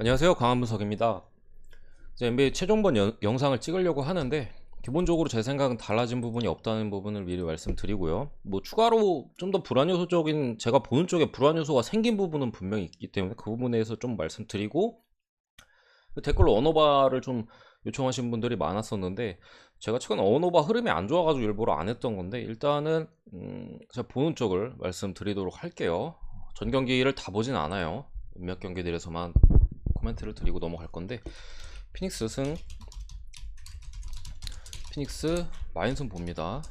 안녕하세요, 강한분석입니다. 이제 NBA 최종본 영상을 찍으려고 하는데 기본적으로 제 생각은 달라진 부분이 없다는 부분을 미리 말씀드리고요. 뭐 추가로 좀 더 불안 요소적인, 제가 보는 쪽에 불안 요소가 생긴 부분은 분명히 있기 때문에 그 부분에 대해서 좀 말씀드리고, 댓글로 언어바를 좀 요청하신 분들이 많았었는데 제가 최근 언어바 흐름이 안 좋아가지고 일부러 안 했던 건데, 일단은 제가 보는 쪽을 말씀드리도록 할게요. 전 경기를 다 보진 않아요. 몇 경기들에서만 코멘트를 드리고 넘어갈 건데, 피닉스 승, 피닉스 마인슨 봅니다.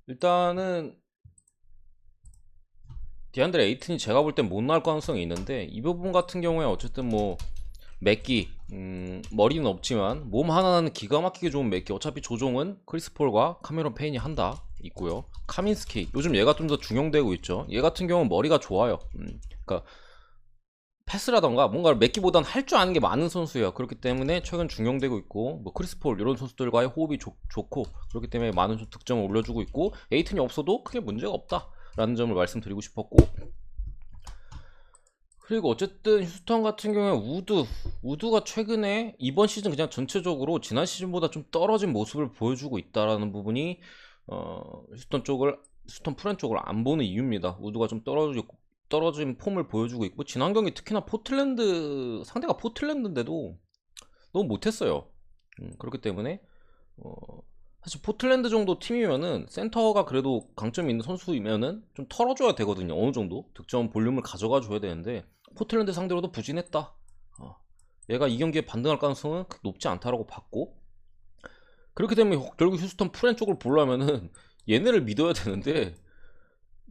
일단은 디안드레 에이튼이 제가 볼 땐 못 나올 가능성이 있는데, 이 부분 같은 경우에 어쨌든 뭐 맥기, 머리는 없지만 몸 하나는 기가 막히게 좋은 맥기. 어차피 조종은 크리스 폴과 카메론 페인이 한다 있고요. 카민스키, 요즘 얘가 좀 더 중용되고 있죠. 얘 같은 경우는 머리가 좋아요. 그러니까 패스라던가 뭔가를 맥기보단 할 줄 아는 게 많은 선수예요. 그렇기 때문에 최근 중용되고 있고, 뭐 크리스 폴 이런 선수들과의 호흡이 좋고, 그렇기 때문에 많은 득점을 올려주고 있고, 에이튼이 없어도 크게 문제가 없다라는 점을 말씀드리고 싶었고, 그리고 어쨌든 휴스턴 같은 경우에 우드가 최근에 이번 시즌 그냥 전체적으로 지난 시즌보다 좀 떨어진 모습을 보여주고 있다라는 부분이 휴스턴 프렌 쪽을 안 보는 이유입니다. 우드가 좀 떨어진 폼을 보여주고 있고, 지난 경기 특히나 상대가 포틀랜드인데도 너무 못했어요. 그렇기 때문에 사실 포틀랜드 정도 팀이면은 센터가 그래도 강점이 있는 선수이면은 좀 털어줘야 되거든요. 어느 정도 득점 볼륨을 가져가 줘야 되는데 포틀랜드 상대로도 부진했다. 얘가 이 경기에 반등할 가능성은 높지 않다라고 봤고, 그렇기 때문에 결국 휴스턴 프렌 쪽을 보려면은 얘네를 믿어야 되는데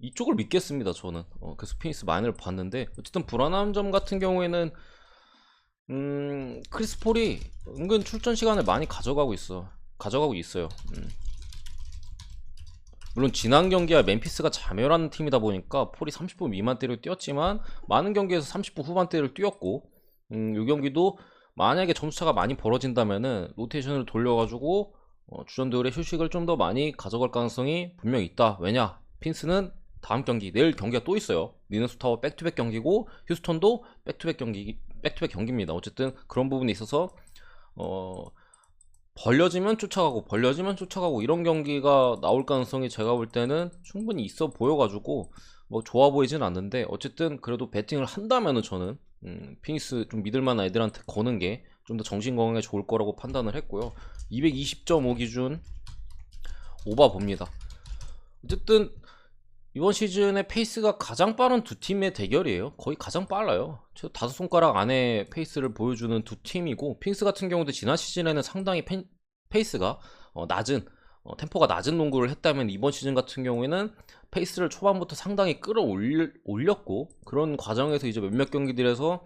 이쪽을 믿겠습니다, 저는. 그래서 피닉스 마인을 봤는데, 어쨌든 불안한 점 같은 경우에는 크리스 폴이 은근 출전 시간을 많이 가져가고 있어요. 물론 지난 경기와 멤피스가 자멸하는 팀이다 보니까 폴이 30분 미만대를 뛰었지만 많은 경기에서 30분 후반대를 뛰었고, 이 경기도 만약에 점수차가 많이 벌어진다면은 로테이션을 돌려가지고 주전들의 휴식을 좀 더 많이 가져갈 가능성이 분명히 있다. 왜냐, 핀스는 다음 경기, 내일 경기가 또 있어요. 미네소타와 백투백 경기고, 휴스턴도 백투백 경기입니다. 어쨌든 그런 부분에 있어서 벌려지면 쫓아가고 이런 경기가 나올 가능성이 제가 볼 때는 충분히 있어 보여가지고 뭐 좋아 보이진 않는데, 어쨌든 그래도 배팅을 한다면은 저는 피닉스 좀 믿을만한 애들한테 거는 게 좀 더 정신 건강에 좋을 거라고 판단을 했고요. 220.5 기준 오바 봅니다. 어쨌든 이번 시즌의 페이스가 가장 빠른 두 팀의 대결이에요. 거의 가장 빨라요. 최소 5손가락 안에 페이스를 보여주는 두 팀이고, 핑스 같은 경우도 지난 시즌에는 상당히 페이스가 템포가 낮은 농구를 했다면, 이번 시즌 같은 경우에는 페이스를 초반부터 상당히 끌어올렸고, 그런 과정에서 이제 몇몇 경기들에서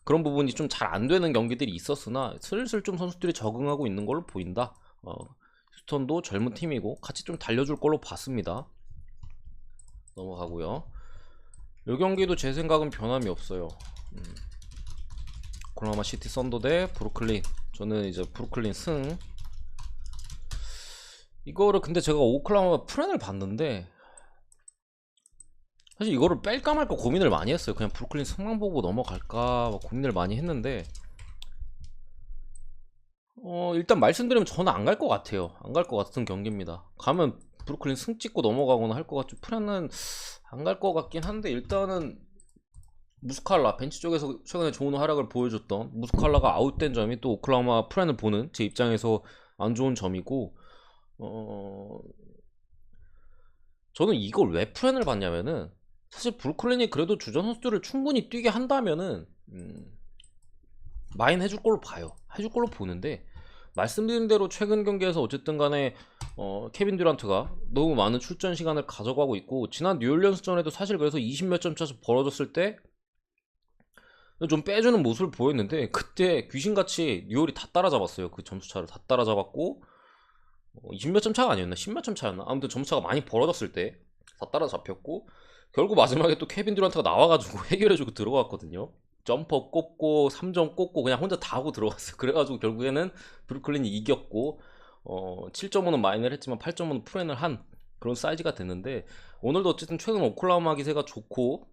그런 부분이 좀 잘 안 되는 경기들이 있었으나 슬슬 좀 선수들이 적응하고 있는 걸로 보인다. 휴스턴도 젊은 팀이고 같이 좀 달려줄 걸로 봤습니다. 넘어가고요. 이 경기도 제 생각은 변함이 없어요. 오클라호마 시티 썬더 대 브루클린. 저는 이제 브루클린 승. 이거를 근데 제가 오클라호마 프렌을 봤는데 사실 이거를 뺄까 말까 고민을 많이 했어요. 그냥 브루클린 승만 보고 넘어갈까 고민을 많이 했는데, 일단 말씀드리면 저는 안 갈 것 같아요. 안 갈 것 같은 경기입니다. 가면 브루클린 승 찍고 넘어가거나 할 것 같죠. 프렌은 안 갈 것 같긴 한데, 일단은 무스칼라 벤치 쪽에서 최근에 좋은 활약을 보여줬던 무스칼라가 아웃된 점이 또 오클라호마 프렌을 보는 제 입장에서 안 좋은 점이고, 저는 이걸 왜 프렌을 봤냐면은, 사실 브루클린이 그래도 주전 선수들을 충분히 뛰게 한다면은 마인 해줄 걸로 봐요. 해줄 걸로 보는데, 말씀드린 대로 최근 경기에서 어쨌든 간에 케빈 듀란트가 너무 많은 출전 시간을 가져가고 있고, 지난 뉴올리언스전에도 사실 그래서 20 몇 점 차서 벌어졌을 때 좀 빼주는 모습을 보였는데, 그때 귀신같이 뉴올이 다 따라잡았어요. 그 점수차를 다 따라잡았고, 20 몇 점 차가 아니었나 10 몇 점 차였나, 아무튼 점수차가 많이 벌어졌을 때 다 따라잡혔고, 결국 마지막에 또 케빈 듀란트가 나와가지고 해결해주고 들어갔거든요. 점퍼 꽂고 3점 꽂고 그냥 혼자 다 하고 들어갔어요. 그래가지고 결국에는 브루클린이 이겼고, 7.5는 마이너를 했지만 8.5는 프렌을 한 그런 사이즈가 됐는데, 오늘도 어쨌든 최근 오클라호마 기세가 좋고,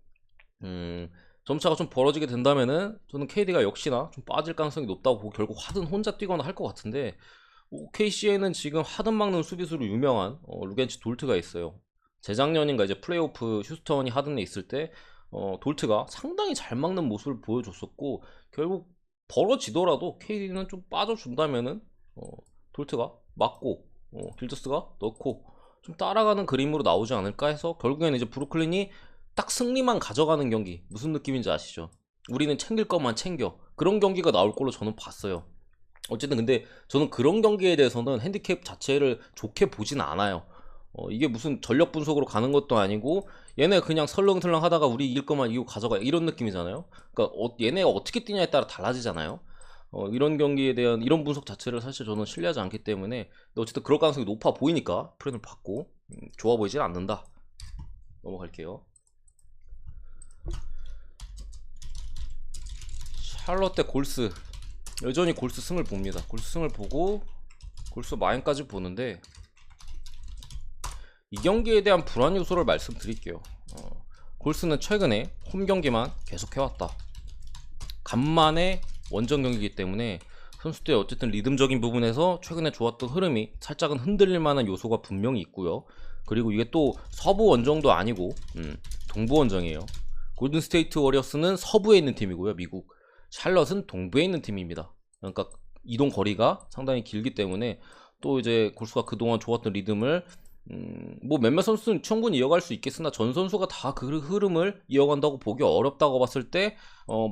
점차가 좀 벌어지게 된다면은 저는 KD가 역시나 좀 빠질 가능성이 높다고 보고 결국 하든 혼자 뛰거나 할 것 같은데, OKC에는 지금 하든 막는 수비수로 유명한 루겐치 돌트가 있어요. 재작년인가 이제 플레이오프 휴스턴이 하든에 있을 때 돌트가 상당히 잘 막는 모습을 보여줬었고, 결국 벌어지더라도 KD는 좀 빠져준다면은 돌트가 막고 길저스가 넣고 좀 따라가는 그림으로 나오지 않을까 해서, 결국에는 이제 브루클린이 딱 승리만 가져가는 경기, 무슨 느낌인지 아시죠? 우리는 챙길 것만 챙겨, 그런 경기가 나올 걸로 저는 봤어요. 어쨌든 근데 저는 그런 경기에 대해서는 핸디캡 자체를 좋게 보진 않아요. 이게 무슨 전력 분석으로 가는 것도 아니고 얘네 그냥 설렁설렁 하다가 우리 이길 것만 이기고 가져가, 이런 느낌이잖아요. 그러니까 얘네가 어떻게 뛰냐에 따라 달라지잖아요. 이런 경기에 대한 이런 분석 자체를 사실 저는 신뢰하지 않기 때문에, 근데 어쨌든 그럴 가능성이 높아 보이니까 프렌을 받고 좋아 보이진 않는다. 넘어갈게요. 샬럿 대 골스, 여전히 골스 승을 봅니다. 골스 승을 보고 골스 마인까지 보는데, 이 경기에 대한 불안 요소를 말씀드릴게요. 골스는 최근에 홈 경기만 계속 해왔다. 간만에 원정 경기이기 때문에 선수들의 어쨌든 리듬적인 부분에서 최근에 좋았던 흐름이 살짝은 흔들릴 만한 요소가 분명히 있고요. 그리고 이게 또 서부 원정도 아니고 동부 원정이에요. 골든 스테이트 워리어스는 서부에 있는 팀이고요, 미국. 샬럿은 동부에 있는 팀입니다. 그러니까 이동 거리가 상당히 길기 때문에 또 이제 골스가 그동안 좋았던 리듬을 뭐 몇몇 선수는 충분히 이어갈 수 있겠으나 전 선수가 다 그 흐름을 이어간다고 보기 어렵다고 봤을 때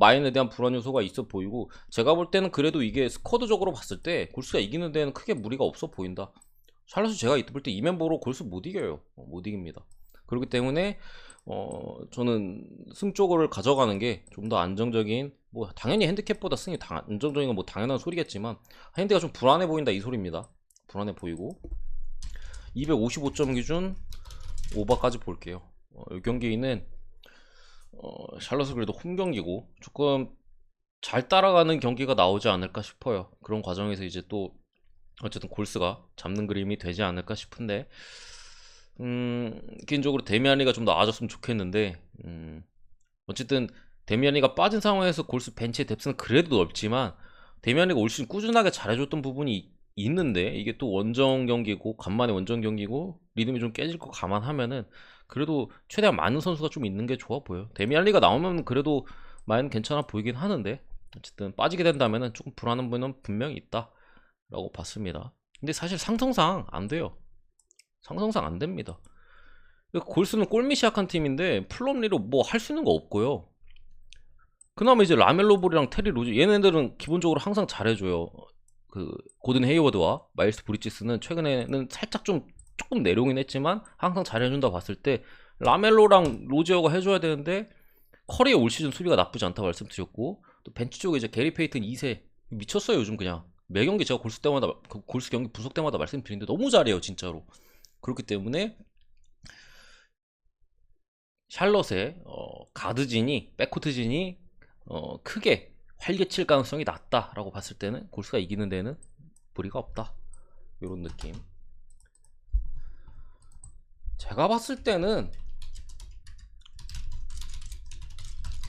마인에 대한 불안 요소가 있어 보이고, 제가 볼 때는 그래도 이게 스쿼드적으로 봤을 때 골스가 이기는 데는 크게 무리가 없어 보인다. 샬럿은 제가 이때 볼 때 이 멤버로 골스 못 이겨요. 못 이깁니다. 그렇기 때문에 저는 승 쪽을 가져가는 게 좀 더 안정적인, 뭐 당연히 핸디캡보다 승이 안정적인 건 뭐 당연한 소리겠지만 핸디가 좀 불안해 보인다, 이 소리입니다. 불안해 보이고 255점 기준 오버까지 볼게요. 이 경기는 샬럿은 그래도 홈 경기고 조금 잘 따라가는 경기가 나오지 않을까 싶어요. 그런 과정에서 이제 또 어쨌든 골스가 잡는 그림이 되지 않을까 싶은데, 개인적으로 데미안리가 좀 나아졌으면 좋겠는데, 어쨌든 데미안리가 빠진 상황에서 골스 벤치의 뎁스는 그래도 넓지만, 데미안리가 올 시즌 꾸준하게 잘해줬던 부분이 있는데, 이게 또 원정 경기고 간만에 원정 경기고 리듬이 좀 깨질 거 감안하면은 그래도 최대한 많은 선수가 좀 있는 게 좋아 보여. 데미안리가 나오면 그래도 마인 괜찮아 보이긴 하는데, 어쨌든 빠지게 된다면은 조금 불안한 부분은 분명히 있다 라고 봤습니다. 근데 사실 상성상 안 돼요. 상성상 안 됩니다. 골스는 골미 시작한 팀인데 플럼리로 뭐 할 수 있는 거 없고요. 그나마 이제 라멜로 볼이랑 테리 로즈, 얘네들은 기본적으로 항상 잘해줘요. 그 고든 헤이워드와 마일스 브리지스는 최근에는 살짝 좀 조금 내려오긴 했지만 항상 잘해준다 봤을 때 라멜로랑 로지어가 해줘야 되는데, 커리의 올 시즌 수비가 나쁘지 않다고 말씀드렸고, 또 벤치 쪽에 이제 게리 페이튼 2세 미쳤어요. 요즘 그냥 매 경기 제가 골스 때마다 골스 경기 분석 때마다 말씀드리는데 너무 잘해요 진짜로. 그렇기 때문에 샬럿의 가드진이, 백코트진이 크게 활개칠 가능성이 낮다라고 봤을 때는 골스가 이기는 데는 무리가 없다, 이런 느낌. 제가 봤을 때는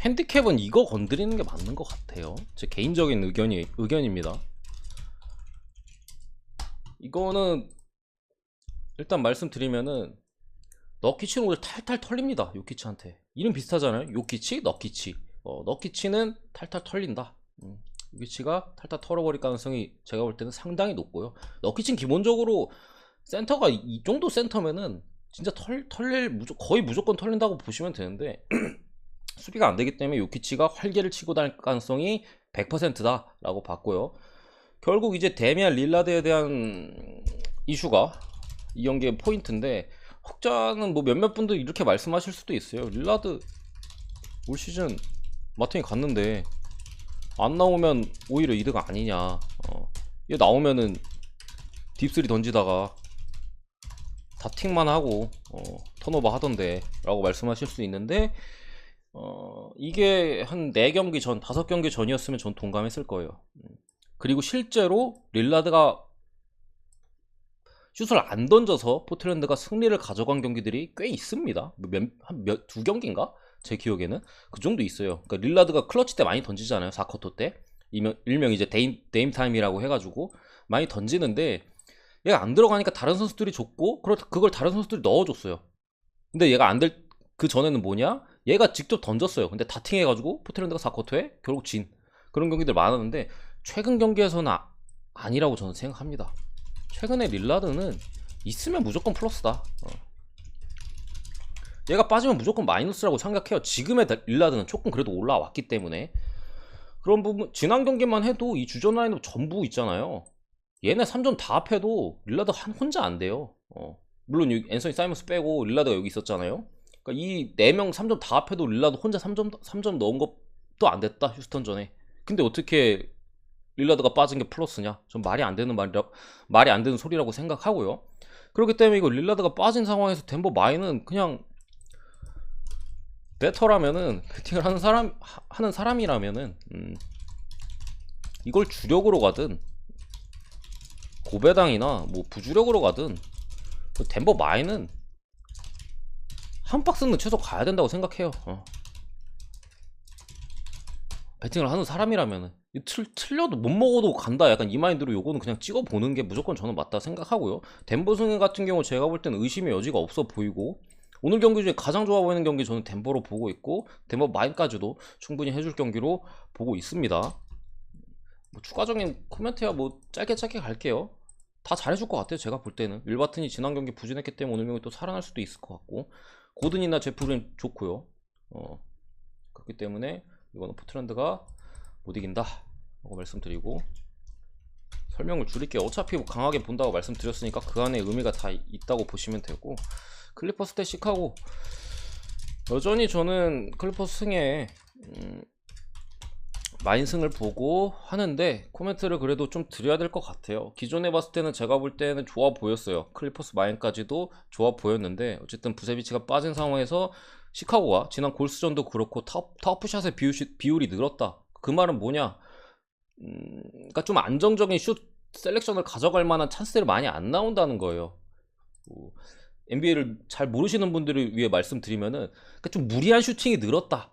핸디캡은 이거 건드리는 게 맞는 것 같아요. 제 개인적인 의견입니다. 이거는 일단 말씀드리면은 너키치는 오늘 탈탈 털립니다. 요키치한테. 이름 비슷하잖아요. 요키치, 너키치. 너키치는 탈탈 털린다. 요키치가 탈탈 털어버릴 가능성이 제가 볼 때는 상당히 높고요. 너키치는 기본적으로 센터가 이 정도 센터면은 진짜 거의 무조건 털린다고 보시면 되는데 수비가 안 되기 때문에 요키치가 활개를 치고 다닐 가능성이 100%다 라고 봤고요. 결국 이제 데미안 릴라드에 대한 이슈가 이 경기의 포인트인데, 혹자는 뭐 몇몇 분들 이렇게 말씀하실 수도 있어요. 릴라드 올 시즌 마틴이 갔는데 안 나오면 오히려 이득 아니냐. 얘 나오면은 딥3 던지다가 다팅만 하고 턴오버 하던데 라고 말씀하실 수 있는데, 이게 한 4경기 전, 5경기 전이었으면 전 동감했을 거예요. 그리고 실제로 릴라드가 슛을 안 던져서 포틀랜드가 승리를 가져간 경기들이 꽤 있습니다. 두 경기인가? 제 기억에는 그 정도 있어요. 그러니까 릴라드가 클러치 때 많이 던지잖아요. 4쿼터 때 일명 이제 데임 타임이라고 해가지고 많이 던지는데 얘가 안 들어가니까 다른 선수들이 줬고 그걸 다른 선수들이 넣어줬어요. 근데 얘가 안 될 그 전에는 뭐냐? 얘가 직접 던졌어요. 근데 다팅해가지고 포트랜드가 4쿼터에 결국 진 그런 경기들 많았는데 최근 경기에서는 아니라고 저는 생각합니다. 최근에 릴라드는 있으면 무조건 플러스다. 얘가 빠지면 무조건 마이너스라고 생각해요. 지금의 릴라드는 조금 그래도 올라왔기 때문에 그런 부분 지난 경기만 해도 이 주전 라인업 전부 있잖아요. 얘네 3점 다 합해도 릴라드 혼자 안 돼요. 물론 앤서니 사이먼스 빼고 릴라드가 여기 있었잖아요. 그러니까 이 4명 3점 다 합해도 릴라드 혼자 3점 넣은 것도 안 됐다 휴스턴 전에. 근데 어떻게 릴라드가 빠진 게 플러스냐? 전 말이 안 되는 말이 안 되는 소리라고 생각하고요. 그렇기 때문에 이거 릴라드가 빠진 상황에서 덴버 마이는 그냥 베터라면은 배팅을 하는 사람이라면은 이걸 주력으로 가든 고배당이나 뭐 부주력으로 가든 덴버 마이는 한 박스는 최소 가야 된다고 생각해요. 배팅을 하는 사람이라면은 틀려도 못 먹어도 간다 약간 이 마인드로 요거는 그냥 찍어보는 게 무조건 저는 맞다 생각하고요. 덴버 승인 같은 경우 제가 볼 때는 의심의 여지가 없어 보이고 오늘 경기 중에 가장 좋아 보이는 경기 저는 덴버로 보고 있고 덴버 마인까지도 충분히 해줄 경기로 보고 있습니다. 뭐 추가적인 코멘트야 뭐 짧게 갈게요. 다 잘해줄 것 같아요. 제가 볼 때는 윌바튼이 지난 경기 부진했기 때문에 오늘 경기 또 살아날 수도 있을 것 같고 고든이나 제프는 좋고요. 그렇기 때문에 이거는 포트랜드가 못 이긴다 라고 말씀드리고 설명을 줄일게요. 어차피 뭐 강하게 본다고 말씀드렸으니까 그 안에 의미가 다 있다고 보시면 되고 클리퍼스 대 시카고 여전히 저는 클리퍼스 승에 마인승을 보고 하는데 코멘트를 그래도 좀 드려야 될 것 같아요. 기존에 봤을 때는 제가 볼 때는 좋아 보였어요. 클리퍼스 마인까지도 좋아 보였는데 어쨌든 부세비치가 빠진 상황에서 시카고가 지난 골스전도 그렇고 터프샷의 비율이 늘었다. 그 말은 뭐냐? 그러니까 좀 안정적인 슛 셀렉션을 가져갈 만한 찬스들이 많이 안 나온다는 거예요. NBA를 잘 모르시는 분들을 위해 말씀드리면은 그러니까 좀 무리한 슈팅이 늘었다.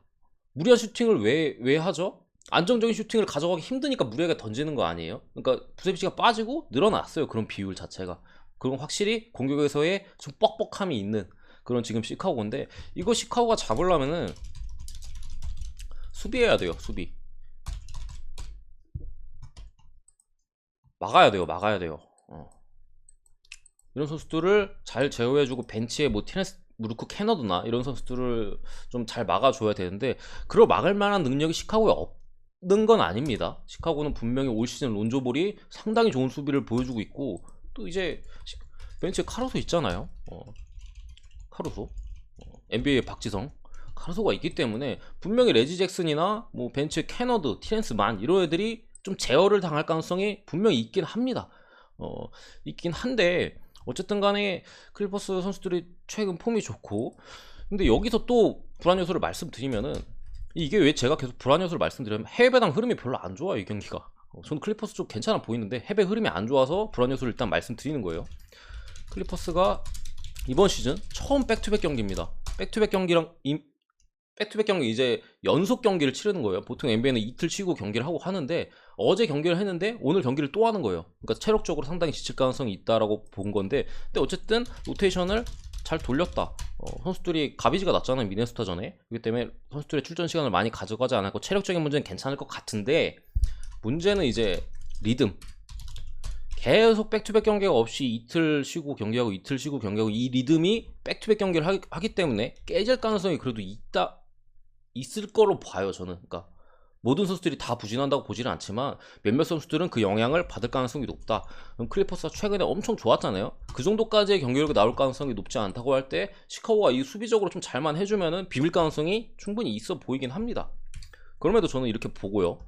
무리한 슈팅을 왜 하죠? 안정적인 슈팅을 가져가기 힘드니까 무리하게 던지는 거 아니에요? 그러니까 부세비치가 빠지고 늘어났어요. 그런 비율 자체가. 그건 확실히 공격에서의 좀 뻑뻑함이 있는 그런 지금 시카고인데 이거 시카고가 잡으려면은 수비해야 돼요. 수비 막아야 돼요. 이런 선수들을 잘 제어해주고 벤치에 뭐 티네스 무르크 캐너드나 이런 선수들을 좀 잘 막아줘야 되는데 그걸 막을 만한 능력이 시카고에 없는 건 아닙니다. 시카고는 분명히 올 시즌 론조볼이 상당히 좋은 수비를 보여주고 있고 또 이제 벤치에 카루소 있잖아요. 카루소 NBA의 박지성 카루소가 있기 때문에 분명히 레지 잭슨이나 뭐 벤치에 캐너드, 티렌스 만 이런 애들이 좀 제어를 당할 가능성이 분명히 있긴 합니다. 있긴 한데 어쨌든 간에 클리퍼스 선수들이 최근 폼이 좋고 근데 여기서 또 불안 요소를 말씀드리면은 이게 왜 제가 계속 불안 요소를 말씀드리면 해외 배당 흐름이 별로 안 좋아요. 이 경기가 저는 클리퍼스 좀 괜찮아 보이는데 해외 흐름이 안 좋아서 불안 요소를 일단 말씀드리는 거예요. 클리퍼스가 이번 시즌 처음 백투백 경기입니다. 백투백 경기 이제 연속 경기를 치르는 거예요. 보통 NBA는 이틀 쉬고 경기를 하고 하는데 어제 경기를 했는데 오늘 경기를 또 하는 거예요. 그러니까 체력적으로 상당히 지칠 가능성이 있다라고 본 건데 근데 어쨌든 로테이션을 잘 돌렸다. 선수들이 가비지가 났잖아요. 미네소타전에. 그렇기 때문에 선수들의 출전 시간을 많이 가져가지 않았고 체력적인 문제는 괜찮을 것 같은데 문제는 이제 리듬. 계속 백투백 경기가 없이 이틀 쉬고 경기하고 이틀 쉬고 경기하고 이 리듬이 백투백 경기를 하기 때문에 깨질 가능성이 그래도 있을 거로 봐요. 저는. 그러니까 모든 선수들이 다 부진한다고 보지는 않지만 몇몇 선수들은 그 영향을 받을 가능성이 높다. 그럼 클리퍼스가 최근에 엄청 좋았잖아요. 그 정도까지의 경기력이 나올 가능성이 높지 않다고 할 때 시카고가 이 수비적으로 좀 잘만 해주면은 비빌 가능성이 충분히 있어 보이긴 합니다. 그럼에도 저는 이렇게 보고요.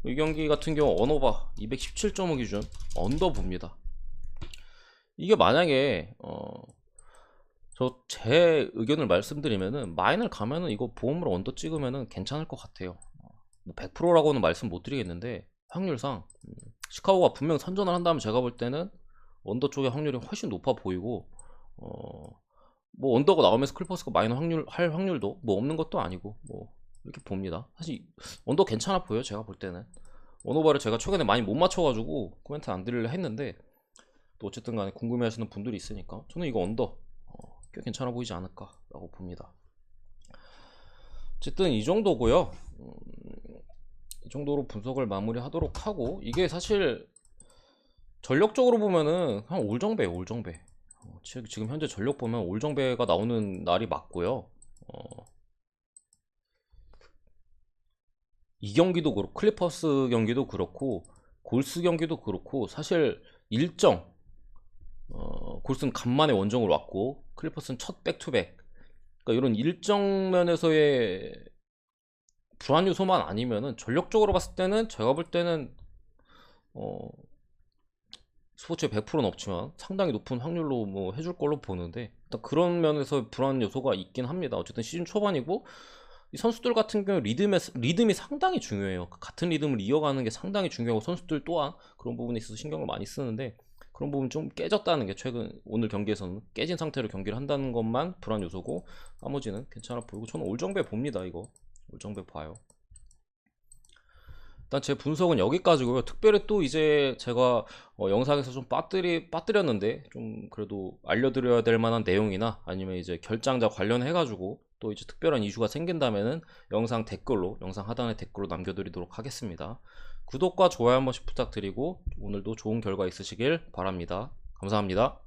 이 경기 같은 경우 언어바 217.5 기준 언더 봅니다. 이게 만약에 제 의견을 말씀드리면은 마인을 가면은 이거 보험으로 언더 찍으면은 괜찮을 것 같아요. 뭐 100%라고는 말씀 못 드리겠는데 확률상 시카고가 분명 선전을 한다면 제가 볼 때는 언더 쪽의 확률이 훨씬 높아 보이고 뭐 언더가 나오면서 클리퍼스가 마이너 할 확률도 뭐 없는 것도 아니고 뭐 이렇게 봅니다. 사실 언더 괜찮아 보여 제가 볼 때는. 언어바를 제가 최근에 많이 못 맞춰가지고 코멘트 안 드리려 했는데 또 어쨌든 간에 궁금해하시는 분들이 있으니까 저는 이거 언더 꽤 괜찮아 보이지 않을까라고 봅니다. 어쨌든 이 정도고요. 이 정도로 분석을 마무리하도록 하고, 이게 사실 전력적으로 보면은 한 올정배예요, 올정배. 지금 현재 전력 보면 올정배가 나오는 날이 맞고요. 이 경기도 그렇고 클리퍼스 경기도 그렇고 골스 경기도 그렇고 사실 일정 골스는 간만에 원정으로 왔고 클리퍼스는 첫 백투백, 그러니까 이런 일정 면에서의 불안 요소만 아니면은 전력적으로 봤을 때는 제가 볼 때는 스포츠에 100%는 없지만 상당히 높은 확률로 뭐 해줄 걸로 보는데, 일단 그런 면에서 불안 요소가 있긴 합니다. 어쨌든 시즌 초반이고 이 선수들 같은 경우 리듬이 상당히 중요해요. 같은 리듬을 이어가는 게 상당히 중요하고 선수들 또한 그런 부분에 있어서 신경을 많이 쓰는데, 그런 부분 좀 깨졌다는 게 최근 오늘 경기에서는 깨진 상태로 경기를 한다는 것만 불안 요소고 나머지는 괜찮아 보이고 저는 올정배 봅니다. 이거 올정배 봐요. 일단 제 분석은 여기까지고요. 특별히 또 이제 제가 영상에서 좀 빠뜨렸는데 좀 그래도 알려드려야 될 만한 내용이나 아니면 이제 결장자 관련해 가지고 또 이제 특별한 이슈가 생긴다면은 영상 하단에 댓글로 남겨드리도록 하겠습니다. 구독과 좋아요 한 번씩 부탁드리고 오늘도 좋은 결과 있으시길 바랍니다. 감사합니다.